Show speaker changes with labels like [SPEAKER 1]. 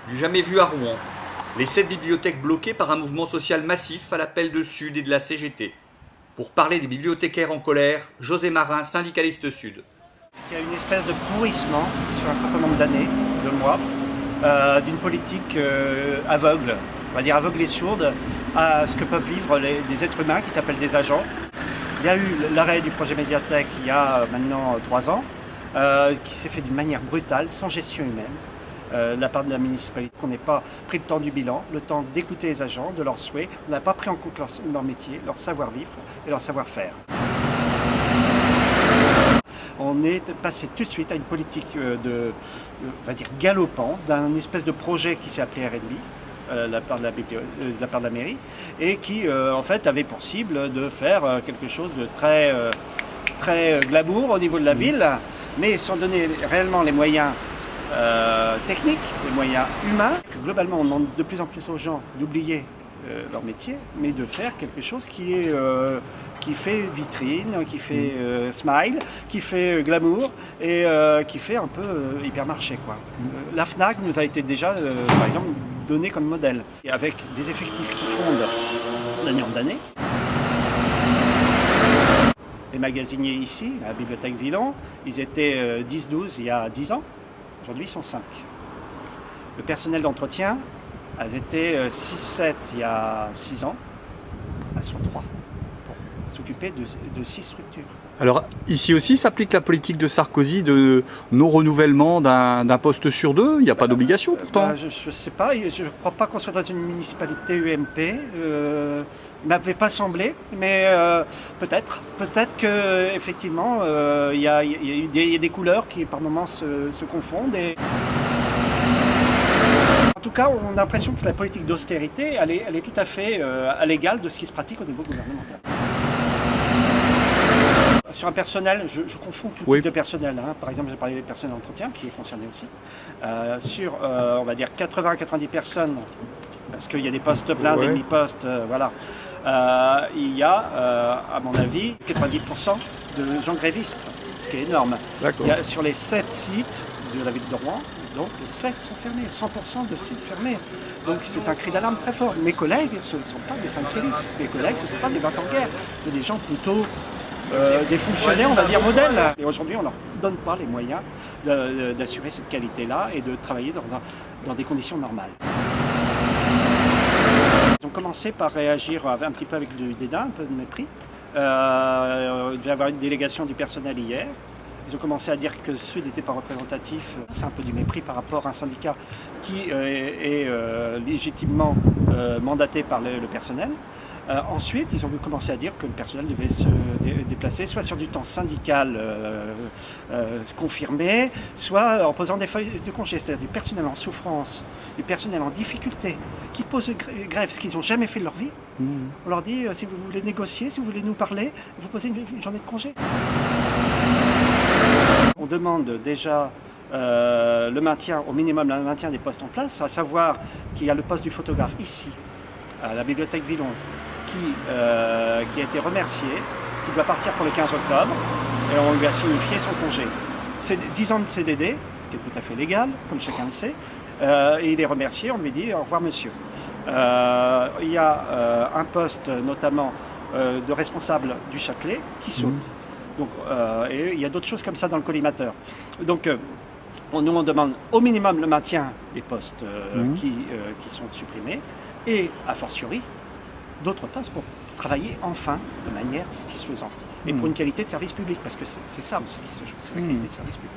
[SPEAKER 1] Du jamais vu à Rouen. Les 7 bibliothèques bloquées par un mouvement social massif à l'appel de Sud et de la CGT. Pour parler des bibliothécaires en colère, José Marin, syndicaliste Sud.
[SPEAKER 2] Il y a une espèce de pourrissement sur un certain nombre d'années, de mois, d'une politique aveugle, on va dire aveugle et sourde, à ce que peuvent vivre des êtres humains qui s'appellent des agents. Il y a eu l'arrêt du projet médiathèque il y a maintenant 3 ans, qui s'est fait d'une manière brutale, sans gestion humaine, de la part de la municipalité. On n'ait pas pris le temps du bilan, le temps d'écouter les agents, de leurs souhaits. On n'a pas pris en compte leur métier, leur savoir-vivre et leur savoir-faire. On est passé tout de suite à une politique on va dire galopant, d'un espèce de projet qui s'est appelé RNB, de la part de la mairie, et qui en fait avait pour cible de faire quelque chose de très glamour au niveau de la ville, mais sans donner réellement les moyens techniques, les moyens humains. Globalement, on demande de plus en plus aux gens d'oublier leur métier, mais de faire quelque chose qui fait vitrine, qui fait smile, qui fait glamour et qui fait un peu hypermarché, quoi. La Fnac nous a été déjà, par exemple, donnée comme modèle, et avec des effectifs qui fondent d'année en année. Les magasiniers ici, à la bibliothèque Villon, ils étaient 10-12 il y a 10 ans. Aujourd'hui, ils sont 5. Le personnel d'entretien, elles étaient 6-7 il y a 6 ans. Elles sont 3 pour s'occuper de 6 structures.
[SPEAKER 3] Alors ici aussi s'applique la politique de Sarkozy de non-renouvellement d'un poste sur 2. Il n'y a pas d'obligation pourtant.
[SPEAKER 2] Je ne sais pas, je ne crois pas qu'on soit dans une municipalité UMP. Il ne m'avait pas semblé, mais peut-être qu'effectivement il y a des couleurs qui par moments se confondent. En tout cas, on a l'impression que la politique d'austérité, elle est tout à fait à l'égal de ce qui se pratique au niveau gouvernemental. Sur un personnel, je confonds tout type de personnel. Par exemple, j'ai parlé des personnels d'entretien, qui est concerné aussi. Sur, on va dire, 80-90 personnes, parce qu'il y a des postes pleins, des demi-postes, voilà. Il y a, à mon avis, 90% de gens grévistes, ce qui est énorme. Sur les 7 sites de la ville de Rouen, donc les 7 sont fermés, 100% de sites fermés. Donc c'est un cri d'alarme très fort. Mes collègues, ce ne sont pas des Saint-Kéris. Mes collègues, ce ne sont pas des 20 ans de guerre. C'est des gens plutôt, des fonctionnaires, on va dire, modèles. Et aujourd'hui, on ne leur donne pas les moyens d'assurer cette qualité-là et de travailler dans des conditions normales. Ils ont commencé par réagir un petit peu avec du dédain, un peu de mépris. Il devait y avoir une délégation du personnel hier. Ils ont commencé à dire que le Sud n'était pas représentatif. C'est un peu du mépris par rapport à un syndicat qui est légitimement mandaté par le personnel. Ensuite, ils ont commencé à dire que le personnel devait se déplacer soit sur du temps syndical confirmé, soit en posant des feuilles de congé, c'est-à-dire du personnel en souffrance, du personnel en difficulté, qui pose grève, ce qu'ils n'ont jamais fait de leur vie. On leur dit, si vous voulez négocier, si vous voulez nous parler, vous posez une journée de congé. On demande déjà le maintien, au minimum le maintien des postes en place, à savoir qu'il y a le poste du photographe ici, à la bibliothèque Villon, qui a été remercié, qui doit partir pour le 15 octobre, et on lui a signifié son congé. C'est 10 ans de CDD, ce qui est tout à fait légal, comme chacun le sait, et il est remercié, on lui dit au revoir monsieur. Il y a un poste notamment de responsable du Châtelet qui saute. Donc, et il y a d'autres choses comme ça dans le collimateur. Donc, on demande au minimum le maintien des postes qui sont supprimés et, a fortiori, d'autres postes pour travailler enfin de manière satisfaisante et pour une qualité de service public, parce que c'est ça aussi qui se joue, c'est la qualité de service public.